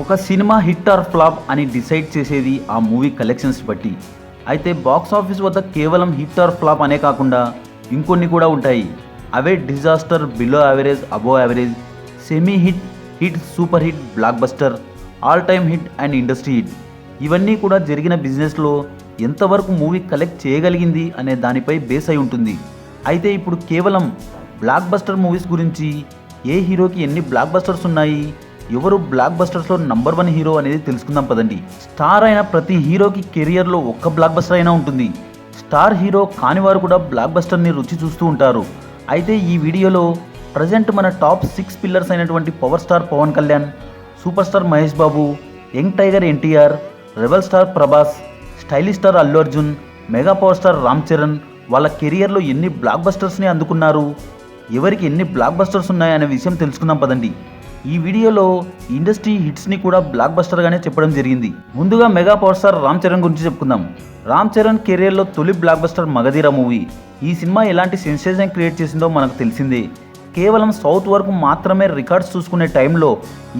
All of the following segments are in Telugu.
ఒక సినిమా హిట్ ఆర్ ఫ్లాప్ అని డిసైడ్ చేసేది ఆ మూవీ కలెక్షన్స్ బట్టి. అయితే బాక్స్ ఆఫీస్ వద్ద కేవలం హిట్ ఆర్ ఫ్లాప్ అనే కాకుండా ఇంకొన్ని కూడా ఉంటాయి. అవే disaster, below average, above average, semi hit, hit, super hit, blockbuster, all time hit and industry hit. ఇవన్నీ కూడా జరిగిన బిజినెస్లో ఎంతవరకు మూవీ కలెక్ట్ చేయగలిగింది అనే దానిపై బేస్ అయి ఉంటుంది. అయితే ఇప్పుడు కేవలం బ్లాక్ బస్టర్ మూవీస్ గురించి, ఏ హీరోకి ఎన్ని బ్లాక్ బస్టర్స్ ఉన్నాయి, ఎవరు బ్లాక్ బస్టర్స్లో నంబర్ 1 హీరో అనేది తెలుసుకుందాం పదండి. స్టార్ అయిన ప్రతి హీరోకి కెరియర్లో ఒక్క బ్లాక్ బస్టర్ అయినా ఉంటుంది. స్టార్ హీరో కాని వారు కూడా బ్లాక్ బస్టర్ని రుచి చూస్తూ ఉంటారు. అయితే ఈ వీడియోలో ప్రజెంట్ మన టాప్ 6 పిల్లర్స్ అయినటువంటి power star Pawan Kalyan, super star Mahesh Babu, young tiger NTR, rebel star Prabhas, stylish star Allu Arjun, mega power star Ram Charan వాళ్ళ కెరియర్లో ఎన్ని బ్లాక్ బస్టర్స్ని అందుకున్నారు, ఎవరికి ఎన్ని బ్లాక్ బస్టర్స్ ఉన్నాయనే విషయం తెలుసుకుందాం పదండి. ఈ వీడియోలో ఇండస్ట్రీ హిట్స్ని కూడా బ్లాక్ బస్టర్గానే చెప్పడం జరిగింది. ముందుగా mega power star Ram Charan గురించి చెప్పుకుందాం. రామ్ చరణ్ కెరియర్లో తొలి బ్లాక్ బస్టర్ మగధీర మూవీ. ఈ సినిమా ఎలాంటి సెన్సేషన్ క్రియేట్ చేసిందో మనకు తెలిసిందే. కేవలం సౌత్ వరకు మాత్రమే రికార్డ్స్ చూసుకునే టైంలో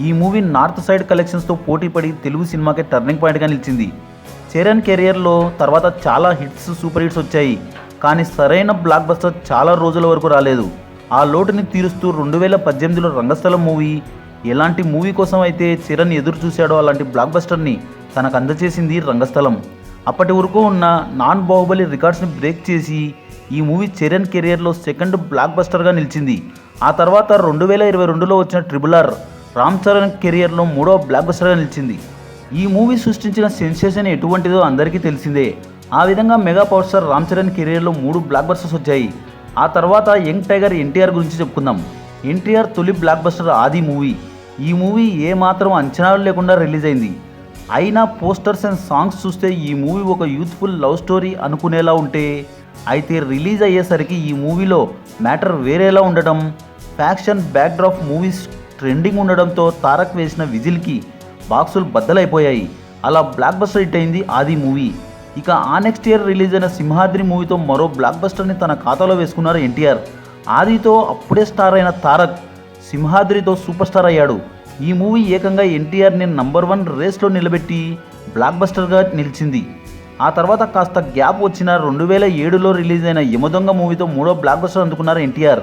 ఈ మూవీ నార్త్ సైడ్ కలెక్షన్స్తో పోటీపడి తెలుగు సినిమాకి టర్నింగ్ పాయింట్గా నిలిచింది. చరణ్ కెరియర్లో తర్వాత చాలా హిట్స్, సూపర్ హిట్స్ వచ్చాయి, కానీ సరైన బ్లాక్ బస్టర్ చాలా రోజుల వరకు రాలేదు. ఆ లోటుని తీరుస్తూ 2018లో రంగస్థలం మూవీ, ఎలాంటి మూవీ కోసం అయితే చరణ్ ఎదురు చూశాడో అలాంటి బ్లాక్ బస్టర్ని తనకు అందజేసింది రంగస్థలం. అప్పటి వరకు ఉన్న నాన్ బాహుబలి రికార్డ్స్ని బ్రేక్ చేసి ఈ మూవీ చరణ్ కెరియర్లో సెకండ్ బ్లాక్ బస్టర్గా నిలిచింది. ఆ తర్వాత 2022లో వచ్చిన RRR రామ్ చరణ్ కెరియర్లో 3వ బ్లాక్ బస్టర్గా నిలిచింది. ఈ మూవీ సృష్టించిన సెన్సేషన్ ఎటువంటిదో అందరికీ తెలిసిందే. ఆ విధంగా mega power star Ram Charan కెరియర్లో 3 బ్లాక్ బస్టర్స్ వచ్చాయి. ఆ తర్వాత యంగ్ టైగర్ ఎన్టీఆర్ గురించి చెప్పుకుందాం. ఎన్టీఆర్ తొలి బ్లాక్ బస్టర్ ఆది మూవీ. ఈ మూవీ ఏమాత్రం అంచనాలు లేకుండా రిలీజ్ అయింది. అయినా పోస్టర్స్ అండ్ సాంగ్స్ చూస్తే ఈ మూవీ ఒక యూత్ఫుల్ లవ్ స్టోరీ అనుకునేలా ఉంటే, అయితే రిలీజ్ అయ్యేసరికి ఈ మూవీలో మ్యాటర్ వేరేలా ఉండడం, ఫ్యాక్షన్ బ్యాక్డ్రాప్ మూవీస్ ట్రెండింగ్ ఉండడంతో తారక్ వేసిన విజిల్కి బాక్సులు బద్దలైపోయాయి. అలా బ్లాక్ బస్టర్ హిట్ అయింది ఆది మూవీ. ఇక ఆ నెక్స్ట్ ఇయర్ రిలీజ్ అయిన సింహాద్రి మూవీతో మరో బ్లాక్ బస్టర్ని తన ఖాతాలో వేసుకున్నారు ఎన్టీఆర్. ఆదితో అప్పుడే స్టార్ అయిన తారక్ సింహాద్రితో సూపర్ స్టార్ అయ్యాడు. ఈ మూవీ ఏకంగా ఎన్టీఆర్ని నంబర్ 1 రేస్లో నిలబెట్టి బ్లాక్ బస్టర్గా నిలిచింది. ఆ తర్వాత కాస్త గ్యాప్ వచ్చిన 2007లో రిలీజ్ అయిన యమదొంగ మూవీతో 3వ బ్లాక్ బస్టర్ అందుకున్నారు ఎన్టీఆర్.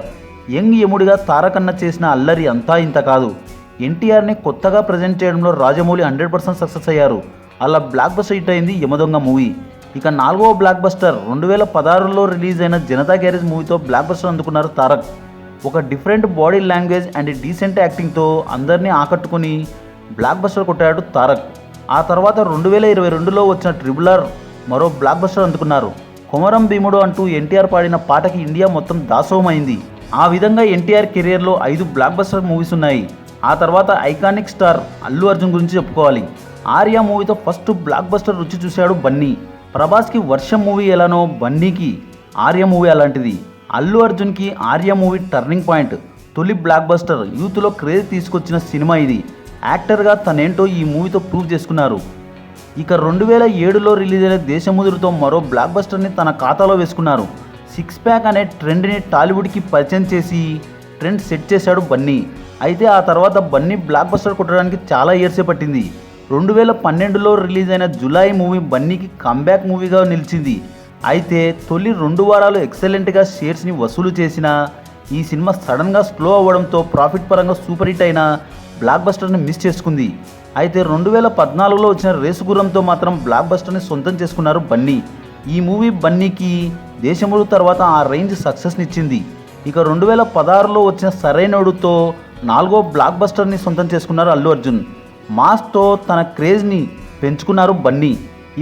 యంగ్ యముడిగా తారక్ అన్న చేసిన అల్లరి అంతా ఇంత కాదు. ఎన్టీఆర్ని కొత్తగా ప్రజెంట్ చేయడంలో రాజమౌళి 100% సక్సెస్ అయ్యారు. అలా బ్లాక్ బస్టర్ హిట్ అయింది యమదొంగ మూవీ. ఇక 4వ బ్లాక్ బస్టర్ 2016లో రిలీజ్ అయిన జనతా గ్యారేజ్ మూవీతో బ్లాక్ బస్టర్ అందుకున్నారు తారక్. ఒక different body language and decent యాక్టింగ్తో అందరినీ ఆకట్టుకుని బ్లాక్ బస్టర్ కొట్టాడు తారక్. ఆ తర్వాత 2022లో వచ్చిన RRR మరో బ్లాక్ బస్టర్ అందుకున్నారు. కొమరం భీముడు అంటూ ఎన్టీఆర్ పాడిన పాటకి ఇండియా మొత్తం దాసోహమైంది. ఆ విధంగా ఎన్టీఆర్ కెరియర్లో 5 బ్లాక్ బస్టర్ మూవీస్ ఉన్నాయి. ఆ తర్వాత ఐకానిక్ స్టార్ అల్లు అర్జున్ గురించి చెప్పుకోవాలి. ఆర్య మూవీతో ఫస్ట్ బ్లాక్ బస్టర్ రుచి చూశాడు బన్నీ. ప్రభాస్కి వర్షం మూవీ ఎలానో బన్నీకి ఆర్య మూవీ అలాంటిది. అల్లు అర్జున్కి ఆర్య మూవీ టర్నింగ్ పాయింట్, తొలి బ్లాక్ బస్టర్, యూత్లో క్రేజ్ తీసుకొచ్చిన సినిమా ఇది. యాక్టర్గా తనేంటో ఈ మూవీతో ప్రూవ్ చేసుకున్నారు. ఇక 2007లో రిలీజ్ అయిన దేశముదురుతో మరో బ్లాక్ బస్టర్ని తన ఖాతాలో వేసుకున్నారు. 6 ప్యాక్ అనే ట్రెండ్ని టాలీవుడ్కి పరిచయం చేసి ట్రెండ్ సెట్ చేశాడు బన్నీ. అయితే ఆ తర్వాత బన్నీ బ్లాక్ బస్టర్ కొట్టడానికి చాలా ఇయర్సే పట్టింది. 2012లో రిలీజ్ అయిన జులై మూవీ బన్నీకి కంబ్యాక్ మూవీగా నిలిచింది. అయితే తొలి 2 వారాలు ఎక్సలెంట్గా షేర్స్ని వసూలు చేసిన ఈ సినిమా సడన్గా స్లో అవ్వడంతో ప్రాఫిట్ పరంగా సూపర్ హిట్ అయిన బ్లాక్ బస్టర్ని మిస్ చేసుకుంది. అయితే 2014లో వచ్చిన రేసుగుర్రంతో మాత్రం బ్లాక్ బస్టర్ని సొంతం చేసుకున్నారు బన్నీ. ఈ మూవీ బన్నీకి దేశముడు తర్వాత ఆ రేంజ్ సక్సెస్ని ఇచ్చింది. ఇక 2016లో వచ్చిన సరైనోడుతో 4వ బ్లాక్ బస్టర్ని సొంతం చేసుకున్నారు అల్లు అర్జున్. మాస్తో తన క్రేజ్ని పెంచుకున్నారు బన్నీ.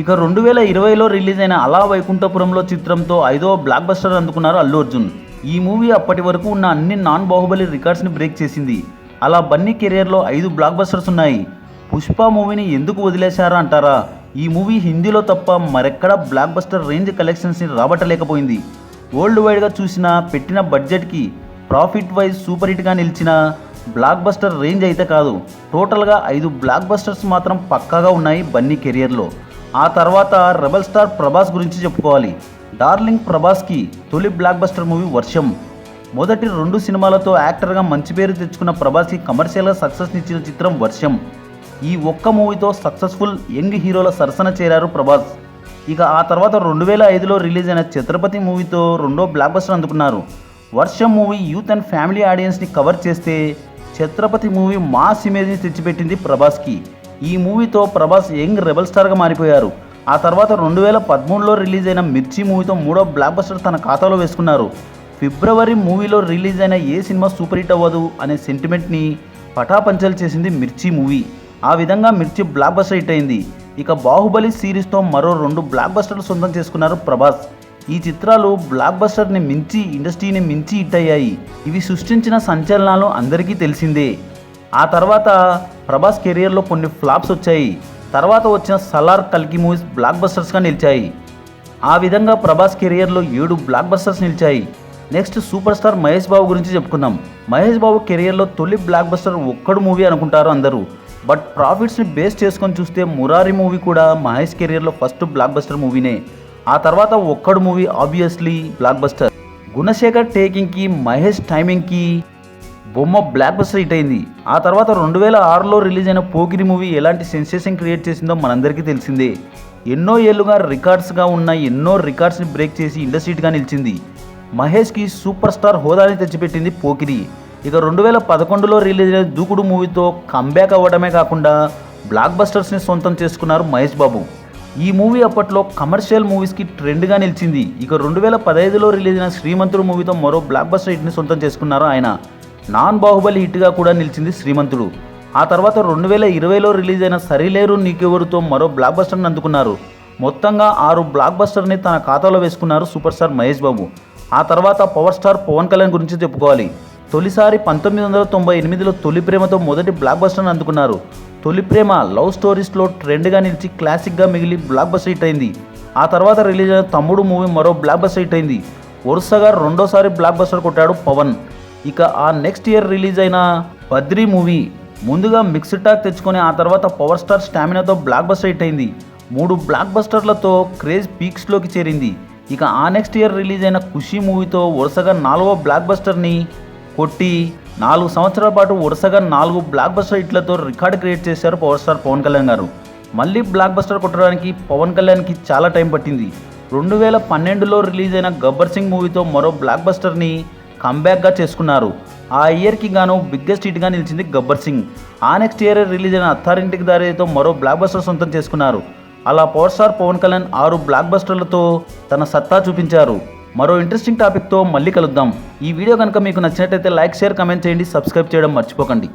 ఇక 2020లో రిలీజ్ అయిన అలా వైకుంఠపురంలో చిత్రంతో 5వ బ్లాక్ బస్టర్ అందుకున్నారు అల్లు అర్జున్. ఈ మూవీ అప్పటి వరకు ఉన్న అన్ని నాన్ బాహుబలి రికార్డ్స్ని బ్రేక్ చేసింది. అలా బన్నీ కెరియర్లో 5 బ్లాక్ బస్టర్స్ ఉన్నాయి. పుష్ప మూవీని ఎందుకు వదిలేశారా అంటారా? ఈ మూవీ హిందీలో తప్ప మరెక్కడా బ్లాక్ బస్టర్ రేంజ్ కలెక్షన్స్ని రాబట్టలేకపోయింది. వరల్డ్ వైడ్గా చూసినా పెట్టిన బడ్జెట్కి ప్రాఫిట్ వైజ్ సూపర్ హిట్గా నిలిచిన బ్లాక్ బస్టర్ రేంజ్ అయితే కాదు. టోటల్గా 5 బ్లాక్ బస్టర్స్ మాత్రం పక్కాగా ఉన్నాయి బన్నీ కెరియర్లో. ఆ తర్వాత రెబల్ స్టార్ ప్రభాస్ గురించి చెప్పుకోవాలి. డార్లింగ్ ప్రభాస్కి తొలి బ్లాక్ బస్టర్ మూవీ వర్షం. మొదటి 2 సినిమాలతో యాక్టర్గా మంచి పేరు తెచ్చుకున్న ప్రభాస్కి కమర్షియల్గా సక్సెస్నిచ్చిన చిత్రం వర్షం. ఈ ఒక్క మూవీతో సక్సెస్ఫుల్ యంగ్ హీరోల సరసన చేరారు ప్రభాస్. ఇక ఆ తర్వాత 2005లో రిలీజ్ అయిన ఛత్రపతి మూవీతో రెండో బ్లాక్ బస్టర్ అందుకున్నారు. వర్షం మూవీ యూత్ అండ్ ఫ్యామిలీ ఆడియన్స్ని కవర్ చేస్తే ఛత్రపతి మూవీ మాస్ ఇమేజ్ని తెచ్చిపెట్టింది ప్రభాస్కి. ఈ మూవీతో ప్రభాస్ యంగ్ రెబల్ స్టార్గా మారిపోయారు. ఆ తర్వాత 2013లో రిలీజ్ అయిన మిర్చి మూవీతో మూడో బ్లాక్ బస్టర్ తన ఖాతాలో వేసుకున్నారు. ఫిబ్రవరి మూవీలో రిలీజ్ అయిన ఏ సినిమా సూపర్ హిట్ అవ్వదు అనే సెంటిమెంట్ని పటాపంచలు చేసింది మిర్చి మూవీ. ఆ విధంగా మిర్చి బ్లాక్ బస్టర్ హిట్ అయింది. ఇక బాహుబలి సిరీస్తో మరో 2 బ్లాక్ బస్టర్లు సొంతం చేసుకున్నారు ప్రభాస్. ఈ చిత్రాలు బ్లాక్ బస్టర్ని మించి ఇండస్ట్రీని మించి హిట్ అయ్యాయి. ఇవి సృష్టించిన సంచలనాలు అందరికీ తెలిసిందే. ఆ తర్వాత ప్రభాస్ కెరియర్లో కొన్ని ఫ్లాప్స్ వచ్చాయి. తర్వాత వచ్చిన సలార్, కల్కి మూవీస్ బ్లాక్ బస్టర్స్గా నిలిచాయి. ఆ విధంగా ప్రభాస్ కెరియర్లో 7 బ్లాక్ బస్టర్స్ నిలిచాయి. నెక్స్ట్ సూపర్ స్టార్ మహేష్ బాబు గురించి చెప్పుకుందాం. మహేష్ బాబు కెరియర్లో తొలి బ్లాక్ బస్టర్ ఒక్కడు మూవీ అనుకుంటారు అందరూ. బట్ ప్రాఫిట్స్ని బేస్ చేసుకొని చూస్తే మురారి మూవీ కూడా మహేష్ కెరియర్లో ఫస్ట్ బ్లాక్ బస్టర్ మూవీనే. ఆ తర్వాత Okkadu movie obviously blockbuster. Gunasekhar టేకింగ్కి, మహేష్ టైమింగ్కి బొమ్మ బ్లాక్ బస్టర్ హిట్ అయింది. ఆ తర్వాత 2006లో రిలీజ్ అయిన పోకిరి మూవీ ఎలాంటి సెన్సేషన్ క్రియేట్ చేసిందో మనందరికీ తెలిసిందే. ఎన్నో ఏళ్ళుగా రికార్డ్స్గా ఉన్న ఎన్నో రికార్డ్స్ని బ్రేక్ చేసి ఇండస్ట్రీగా నిలిచింది. మహేష్కి సూపర్ స్టార్ హోదాని తెచ్చిపెట్టింది పోకిరి. ఇక 2011లో రిలీజ్ అయిన దూకుడు మూవీతో కంబ్యాక్ అవ్వడమే కాకుండా బ్లాక్ బస్టర్స్ని సొంతం చేసుకున్నారు మహేష్ బాబు. ఈ మూవీ అప్పట్లో కమర్షియల్ మూవీస్కి ట్రెండ్గా నిలిచింది. ఇక 2015లో రిలీజ్ అయిన శ్రీమంతుడు మూవీతో మరో బ్లాక్ బస్టర్ హిట్ని సొంతం చేసుకున్నారు ఆయన. నాన్ బాహుబలి హిట్గా కూడా నిలిచింది శ్రీమంతుడు. ఆ తర్వాత 2020లో రిలీజ్ అయిన సరిలేరు నీకెవరుతో మరో బ్లాక్ బస్టర్ని అందుకున్నారు. మొత్తంగా 6 బ్లాక్ బస్టర్ని తన ఖాతాలో వేసుకున్నారు సూపర్ స్టార్ మహేష్ బాబు. ఆ తర్వాత పవర్ స్టార్ పవన్ కళ్యాణ్ గురించి చెప్పుకోవాలి. తొలిసారి 1998లో తొలి ప్రేమతో మొదటి బ్లాక్ బస్టర్ని అందుకున్నారు. తొలి ప్రేమ లవ్ స్టోరీస్లో ట్రెండ్గా నిలిచి క్లాసిక్గా మిగిలి బ్లాక్ బస్టర్ హిట్ అయింది. ఆ తర్వాత రిలీజ్ అయిన తమ్ముడు మూవీ మరో బ్లాక్ బస్టర్ హిట్ అయింది. వరుసగా రెండోసారి బ్లాక్ బస్టర్ కొట్టాడు పవన్. ఇక ఆ నెక్స్ట్ ఇయర్ రిలీజ్ అయిన బద్రీ మూవీ ముందుగా మిక్స్డ్ టాక్ తెచ్చుకొని ఆ తర్వాత పవర్ స్టార్ స్టామినాతో బ్లాక్ బస్టర్ హిట్ అయింది. 3 బ్లాక్ బస్టర్లతో క్రేజ్ పీక్స్లోకి చేరింది. ఇక ఆ నెక్స్ట్ ఇయర్ రిలీజ్ అయిన ఖుషీ మూవీతో వరుసగా 4వ బ్లాక్ బస్టర్ని కొట్టి 4 సంవత్సరాల పాటు వరుసగా 4 బ్లాక్ బస్టర్ హిట్లతో రికార్డ్ క్రియేట్ చేశారు పవర్ స్టార్ పవన్ కళ్యాణ్ గారు. మళ్ళీ బ్లాక్ బస్టర్ కొట్టడానికి పవన్ కళ్యాణ్కి చాలా టైం పట్టింది. 2012లో రిలీజ్ అయిన గబ్బర్ సింగ్ మూవీతో మరో బ్లాక్ బస్టర్ని కంబ్యాక్గా చేసుకున్నారు. ఆ ఇయర్కి గాను బిగ్గెస్ట్ హిట్గా నిలిచింది గబ్బర్ సింగ్. ఆ నెక్స్ట్ ఇయర్ రిలీజ్ అయిన అత్తారింటికి దారితో మరో బ్లాక్ బస్టర్ సొంతం చేసుకున్నారు. అలా power star Pawan Kalyan 6 block బస్టర్లతో తన సత్తా చూపించారు. మరో ఇంట్రెస్టింగ్ టాపిక్తో మళ్ళీ కలుద్దాం. ఈ వీడియో కనుక మీకు నచ్చినట్లయితే లైక్, షేర్, కమెంట్ చేయండి. సబ్స్క్రైబ్ చేయడం మర్చిపోకండి.